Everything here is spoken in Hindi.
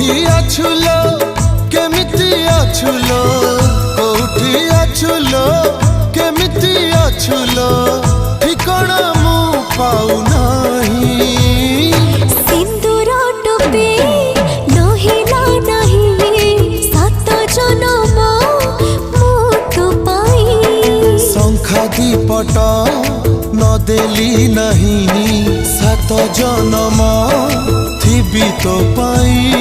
कोठी अछुलो केमिति अछुलो कोठी अछुलो केमिति अछुलो ठिकाना मु पाउ नहीं। सिंदूर टोपे नहिला नहीं सात जन्म मु तो पाई। शंखा दीपट न देली नहीं सात जन्म थिबी तो पाई।